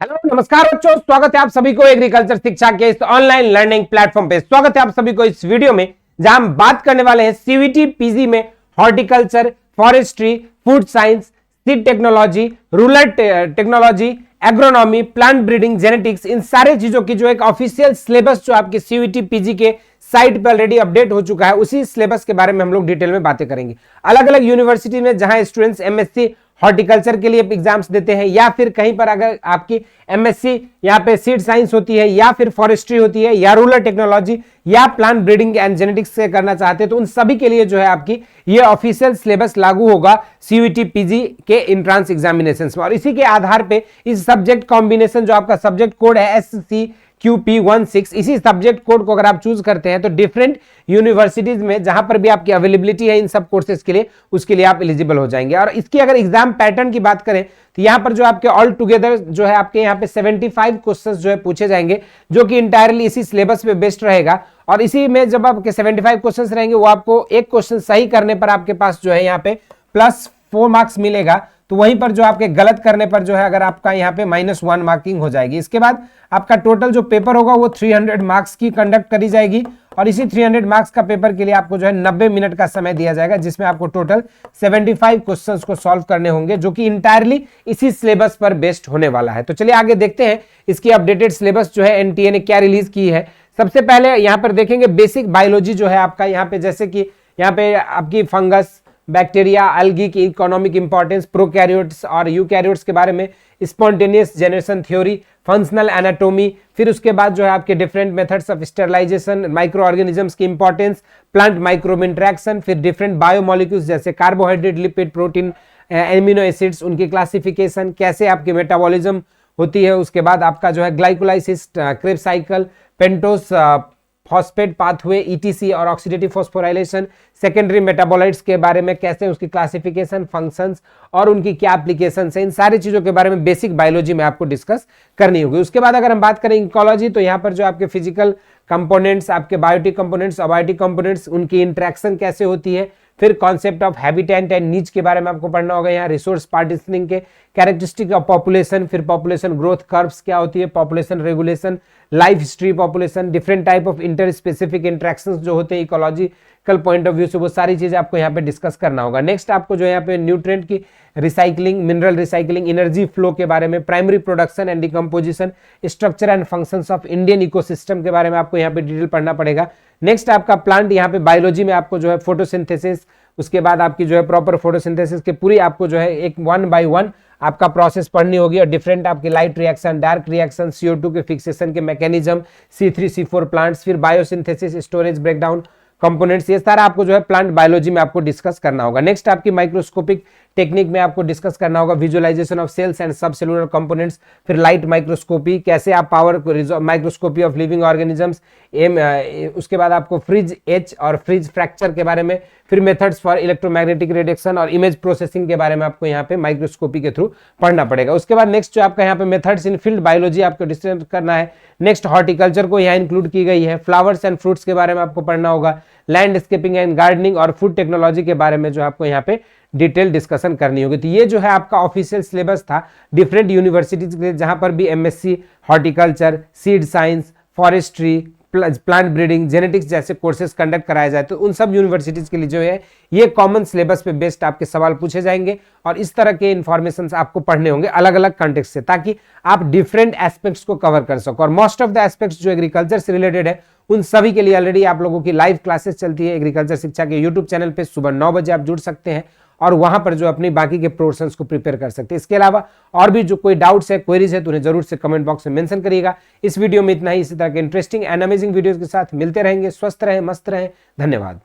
Hello नमस्कार बच्चों, स्वागत है आप सभी को एग्रीकल्चर शिक्षा के इस ऑनलाइन लर्निंग प्लेटफॉर्म पे। स्वागत है आप सभी को इस वीडियो में, जहां हम बात करने वाले हैं सीवीटी पीजी में horticulture, forestry, food science, seed technology, rural technology, agronomy, plant breeding, genetics, इन सारे चीजों की जो एक ऑफिशियल सिलेबस जो आपके सीवीटी पीजी के साइट पर ऑलरेडी अपडेट हो चुका है, उसी सिलेबस के बारे में हम लोग डिटेल में बातें करेंगे। अलग अलग यूनिवर्सिटी में जहां स्टूडेंट्स एमएससी हॉर्टिकल्चर के लिए एग्जाम्स देते हैं, या फिर कहीं पर अगर आपकी एमएससी यहाँ पे सीड साइंस होती है, या फिर फॉरेस्ट्री होती है, या रूरल टेक्नोलॉजी, या प्लांट ब्रीडिंग एंड जेनेटिक्स से करना चाहते हैं, तो उन सभी के लिए जो है आपकी ये ऑफिशियल सिलेबस लागू होगा सीवीटी पीजी के एंट्रेंस एग्जामिनेशंस में। और इसी के आधार पे इस सब्जेक्ट कॉम्बिनेशन जो आपका सब्जेक्ट कोड है SCQP16, इसी सब्जेक्ट कोड को अगर आप चूज करते हैं तो डिफरेंट यूनिवर्सिटीज में जहां पर भी आपकी अवेलेबिलिटी है इन सब कोर्सेज के लिए, उसके लिए आप एलिजिबल हो जाएंगे। और इसकी अगर एग्जाम पैटर्न की बात करें तो यहां पर जो आपके ऑल टुगेदर जो है आपके यहाँ पे 75 क्वेश्चंस जो है पूछे जाएंगे, जो कि इंटायरली इसी सिलेबस पे बेस्ड रहेगा। और इसी में जब आपके 75 क्वेश्चंस रहेंगे, वो आपको एक क्वेश्चन सही करने पर आपके पास जो है यहाँ पे +4 मार्क्स मिलेगा। तो वहीं पर जो आपके गलत करने पर जो है अगर आपका यहाँ पे -1 मार्किंग हो जाएगी। इसके बाद आपका टोटल जो पेपर होगा वो 300 मार्क्स की कंडक्ट करी जाएगी, और इसी 300 मार्क्स का पेपर के लिए आपको जो है 90 मिनट का समय दिया जाएगा, जिसमें आपको टोटल 75 क्वेश्चंस को सॉल्व करने होंगे, जो कि इंटायरली इसी सिलेबस पर बेस्ड होने वाला है। तो चलिए आगे देखते हैं इसकी अपडेटेड सिलेबस जो है एनटीए ने क्या रिलीज की है। सबसे पहले यहाँ पर देखेंगे बेसिक बायोलॉजी जो है आपका यहाँ पे, जैसे कि यहाँ पे आपकी फंगस, बैक्टीरिया, अलगी की इकोनॉमिक इंपॉर्टेंस, प्रोकैरियोट्स और यूकैरियोट्स के बारे में, spontaneous generation theory, functional anatomy, फिर उसके बाद जो है आपके different methods of sterilisation, micro organisms की इंपॉर्टेंस, प्लांट माइक्रोब इंटरेक्शन, फिर डिफरेंट बायोमोलिक्यूल्स जैसे carbohydrate, lipid, protein, amino acids, उनकी क्लासिफिकेशन, कैसे आपकी मेटाबॉलिज्म होती है। उसके बाद आपका जो है glycolysis, Krebs cycle, pentose phosphate pathway, etc और ऑक्सीडेटिव फॉस्फोराइलेशन, सेकेंडरी मेटाबोलाइट्स के बारे में, कैसे उसकी क्लासिफिकेशन, फंक्शंस और उनकी क्या एप्लीकेशन है, इन सारी चीजों के बारे में बेसिक बायोलॉजी में आपको डिस्कस करनी होगी। उसके बाद अगर हम बात करें इकोलॉजी, तो यहाँ पर जो आपके फिजिकल कंपोनेंट्स, आपके बायोटिक कंपोनेंट्स, अबायोटिक कंपोनेंट्स, उनकी इंटरेक्शन कैसे होती है, फिर concept of habitat and needs के बारे में आपको पढ़ना होगा। यहाँ रिसोर्स पार्टीशनिंग के, कैरेक्टरिस्टिक ऑफ पॉपुलेशन, फिर पॉपुलेशन ग्रोथ कर्व्स क्या होती है, population regulation, life history population, different type of inter specific interactions जो होते हैं इकोलॉजिकल पॉइंट ऑफ व्यू से, वो सारी चीजें आपको यहाँ पे डिस्कस करना होगा। नेक्स्ट आपको जो यहाँ पे न्यूट्रिएंट की recycling, mineral recycling, energy flow के बारे में, primary production and decomposition, structure and functions of Indian ecosystem के बारे में आपको यहाँ पे डिटेल पढ़ना पड़ेगा। नेक्स्ट आपका प्लांट, यहाँ पे बायोलॉजी में आपको जो है फोटोसिंथेसिस, उसके बाद आपकी जो है प्रॉपर फोटोसिंथेसिस के पूरी आपको जो है एक 1 by 1 आपका प्रोसेस पढ़नी होगी, और डिफरेंट आपकी light reaction, dark reaction, CO2 के फिक्सेशन के मैकेनिज्म, C3C4 प्लांट्स, फिर बायोसिंथेसिस, स्टोरेज, ब्रेकडाउन कंपोनेंट्स, ये सारा आपको जो है प्लांट बायोलॉजी में आपको डिस्कस करना होगा। नेक्स्ट आपकी माइक्रोस्कोपिक टेक्निक में आपको डिस्कस करना होगा विजुअलाइजेशन ऑफ सेल्स एंड सब सेलुलर कंपोनेंट्स, फिर लाइट माइक्रोस्कोपी, कैसे आप power microscopy of living organisms, उसके बाद आपको फ्रिज एच और फ्रिज फ्रैक्चर के बारे में, फिर मेथड्स फॉर इलेक्ट्रोमैग्नेटिक रेडिएशन और इमेज प्रोसेसिंग के बारे में आपको यहाँ पे माइक्रोस्कोपी के थ्रू पढ़ना पड़ेगा। उसके बाद नेक्स्ट जो आपका यहाँ पे मेथड्स इन फील्ड बायोलॉजी आपको डिस्कस करना है। नेक्स्ट हॉर्टिकल्चर को यहाँ इंक्लूड की गई है, फ्लावर्स एंड फ्रूट्स के बारे में आपको पढ़ना होगा, लैंडस्केपिंग एंड गार्डनिंग और फूड टेक्नोलॉजी के बारे में जो आपको यहाँ पे डिटेल डिस्कशन करनी होगी। तो ये जो है आपका ऑफिशियल सिलेबस था डिफरेंट यूनिवर्सिटीज के, जहां पर भी MSc horticulture, seed science, forestry, plant breeding, genetics जैसे कोर्सेज कंडक्ट कराए जाए, तो उन सब यूनिवर्सिटीज के लिए जो है ये कॉमन सिलेबस पे बेस्ड आपके सवाल पूछे जाएंगे, और इस तरह के इंफॉर्मेशन आपको पढ़ने होंगे अलग अलग कंटेक्स्ट से, ताकि आप डिफरेंट एस्पेक्ट्स को कवर कर सको। और मोस्ट ऑफ द एस्पेक्ट्स जो एग्रीकल्चर से रिलेटेड है, उन सभी के लिए ऑलरेडी आप लोगों की लाइव क्लासेस चलती है एग्रीकल्चर शिक्षा के यूट्यूब चैनल पे। सुबह 9 बजे आप जुड़ सकते हैं और वहां पर जो अपनी बाकी के पोर्शंस को प्रिपेयर कर सकते हैं। इसके अलावा और भी जो कोई डाउट्स है, क्वेरीज है, तो उन्हें जरूर से कमेंट बॉक्स में मेंशन करिएगा। इस वीडियो में इतना ही। इसी तरह के इंटरेस्टिंग एंड अमेजिंग वीडियोस के साथ मिलते रहेंगे। स्वस्थ रहें, मस्त रहें। धन्यवाद।